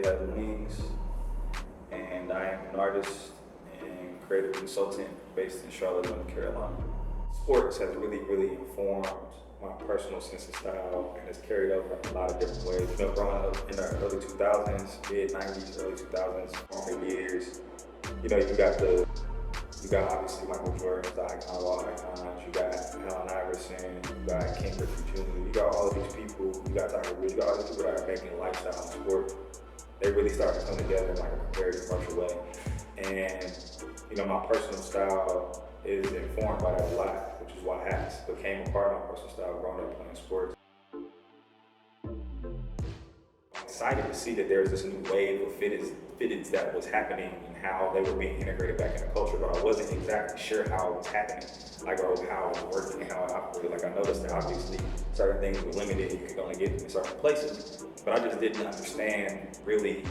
DavehasWings, and I am an artist and creative consultant based in Charlotte, North Carolina. Sports has really informed my personal sense of style, and it's carried over in a lot of different ways. You know, growing up in the early 2000s, mid-90s, early 2000s, formative years, you know, you got obviously Michael Jordan, the icon of all icons. You got Allen Iverson, you got Ken Griffey Jr. You got all of these people. You got Tiger Woods. You got all these people that are making a lifestyle in sport. They really started to come together in like a very commercial way. And you know, my personal style is informed by that a lot, which is why hats became a part of my personal style growing up playing sports. Excited to see that there's this new wave of fitteds that was happening and how they were being integrated back in the culture, but I wasn't exactly sure how it was happening, like, or how it was working and how it operated. Like, I noticed that obviously certain things were limited, you could only get them in certain places, but I just didn't understand really,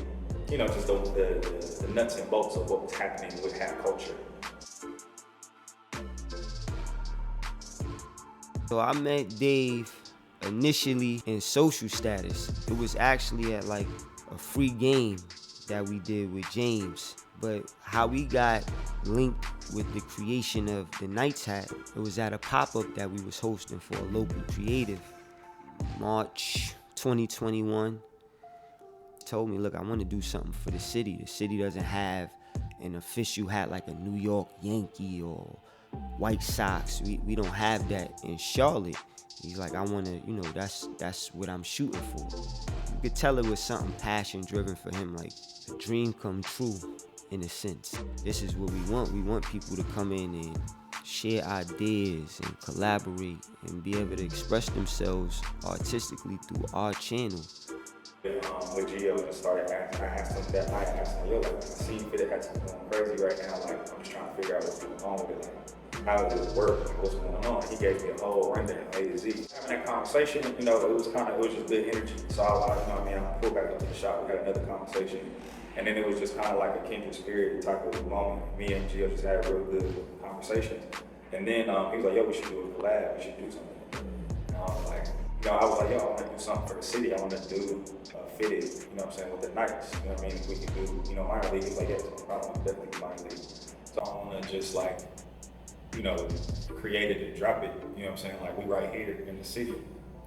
you know, just the nuts and bolts of what was happening with hat culture. So I met Dave initially in social status. It was actually at like a free game that we did with James. But how we got linked with the creation of the Knights hat, it was at a pop-up that we was hosting for a local creative. March 2021. Told me, look, I want to do something for the city. The city doesn't have an official hat like a New York Yankee or White Sox. We don't have that in Charlotte. He's like, I want to, you know, that's what I'm shooting for. You could tell it was something passion driven for him, like a dream come true in a sense. This is what we want. We want people to come in and share ideas and collaborate and be able to express themselves artistically through our channel. With Gio, I started asking, I asked him that night, I asked him, yo, like, I see Fitted Hats going crazy right now, like, I'm just trying to figure out what's going on with it, like, how does it work, like, what's going on? And he gave me a whole rundown, A to Z. Having that conversation, you know, it was just good energy. So I was, you know what I mean, I pulled back up to the shop, we had another conversation, and then it was just kind of like a kindred spirit type of moment. Me and Gio just had a real good conversation. And then he was like, yo, we should do a collab, we should do something. And I was like, you know, I was like, yo, I want to do something for the city. I want to do fitted, you know what I'm saying, with the Knights. You know what I mean? We can do, you know, minor league. He's like, yeah, it's no problem. I'm definitely minor league. So I want to just like, you know, create it and drop it. You know what I'm saying? Like, we right here in the city.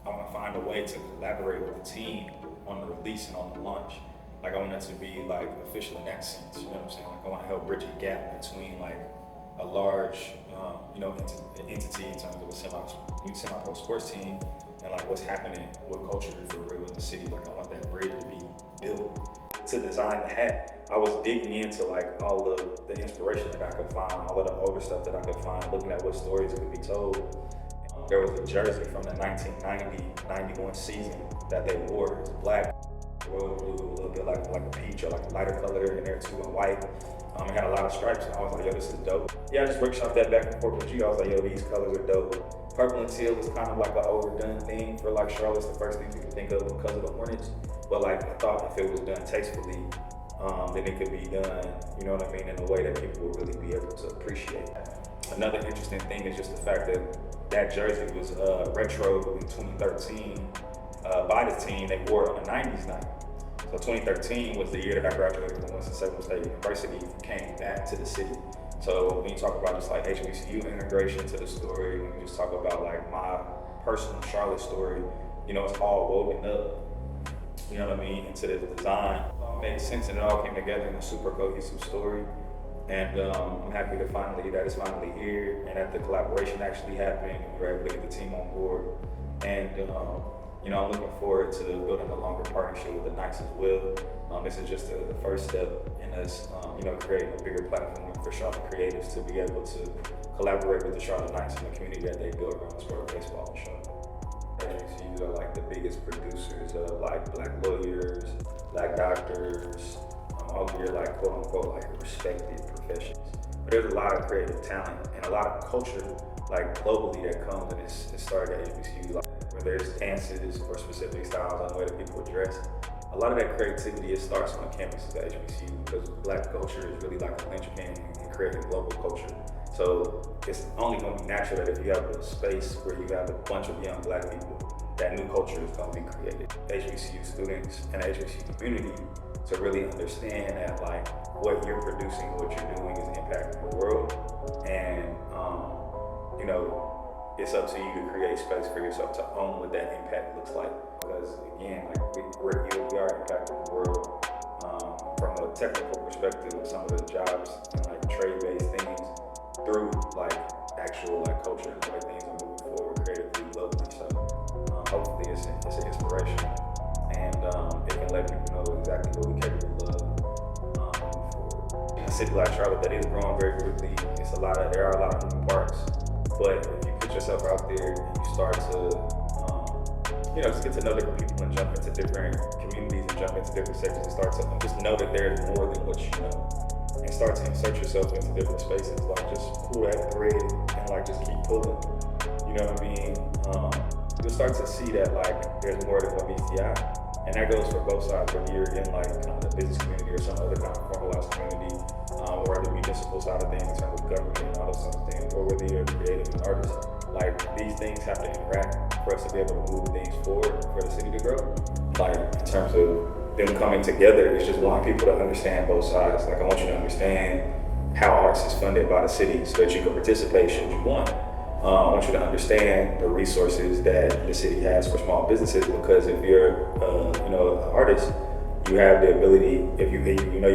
I want to find a way to collaborate with the team on the release and on the launch. Like, I want it to be like official in that sense. You know what I'm saying? Like, I want to help bridge a gap between like a large, you know, entity in terms of a semi-pro sports team and like what's happening with culture for real in the city. Like, I want that bridge to be built. To design the hat, I was digging into like all of the inspiration that I could find, all of the older stuff that I could find, looking at what stories could be told. There was a jersey from the 1990-91 season that they wore. It was black, royal blue, a little bit like a peach or like a lighter color in there too, and white. It had a lot of stripes, and I was like, yo, this is dope. Yeah, I just workshopped that back and forth with you. I was like, yo, these colors are dope. Purple and teal is kind of like an overdone thing for like Charlotte's the first thing you can think of because of the Hornets. But like, I thought if it was done tastefully, then it could be done, you know what I mean, in a way that people would really be able to appreciate. Another interesting thing is just the fact that that jersey was retro in 2013 by the team. They wore it on the 90s night. So 2013 was the year that I graduated from Winston-Salem State University and came back to the city. So when you talk about just like HBCU integration to the story, when you just talk about like my personal Charlotte story, you know, it's all woven up, you know what I mean, into the design. It made sense and it all came together in a super cohesive story. And I'm happy that it's finally here and that the collaboration actually happened and we were able to get the team on board. And you know, I'm looking forward to building a longer partnership with the Knights as well. This is just the first step in us, you know, creating a bigger platform for Charlotte creatives to be able to collaborate with the Charlotte Knights and the community that they build around the sport of baseball and Charlotte. HBCUs are like the biggest producers of like black lawyers, black doctors, all of your like quote unquote like respected professions. But there's a lot of creative talent and a lot of culture like globally that comes and it's started at HBCUs. Like, where there's dances or specific styles on the way that people dress. A lot of that creativity, it starts on campuses at HBCU because black culture is really like a linchpin in creating global culture. So it's only going to be natural that if you have a space where you have a bunch of young black people that new culture is going to be created. HBCU students and the HBCU community to really understand that like what you're producing, what you're doing is impacting the world, and you know, it's up to you to create space for yourself to own what that impact looks like. Because again, like we are impacting the world from a technical perspective with some of the jobs and like trade-based things through like actual like culture and the way things are moving forward creatively globally. So hopefully it's an inspiration, and it can let people know exactly what we're capable of moving forward. In a city like Charlotte that is growing very quickly, there are a lot of moving parts, but if you put yourself out there and you start to just get to know different people and jump into different communities and jump into different sectors and start to just know that there's more than what you know, and start to insert yourself into different spaces, like just pull that thread and like just keep pulling, you know what I mean? You'll start to see that like there's more than what meets the eye, and that goes for both sides, whether you're in like kind of the business community or some other kind of formalized community, or the municipal side of things in terms of government and all those sorts of things, or whether you're creative and artist. Like these things have to interact for us to be able to move things forward for the city to grow. Like in terms of them coming together, it's just wanting people to understand both sides. Like I want you to understand how arts is funded by the city so that you can participate should you want. I want you to understand the resources that the city has for small businesses, because if you're an artist, you have the ability, if you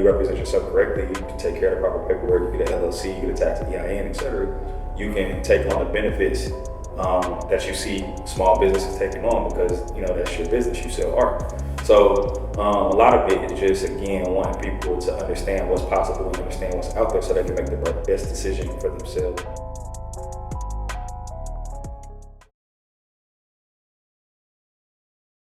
represent yourself correctly, you can take care of the proper paperwork, you get an LLC, you get a tax EIN, etc. You can take on the benefits that you see small businesses taking on, because that's your business, you sell art. So a lot of it is just, again, wanting people to understand what's possible and understand what's out there so they can make the best decision for themselves.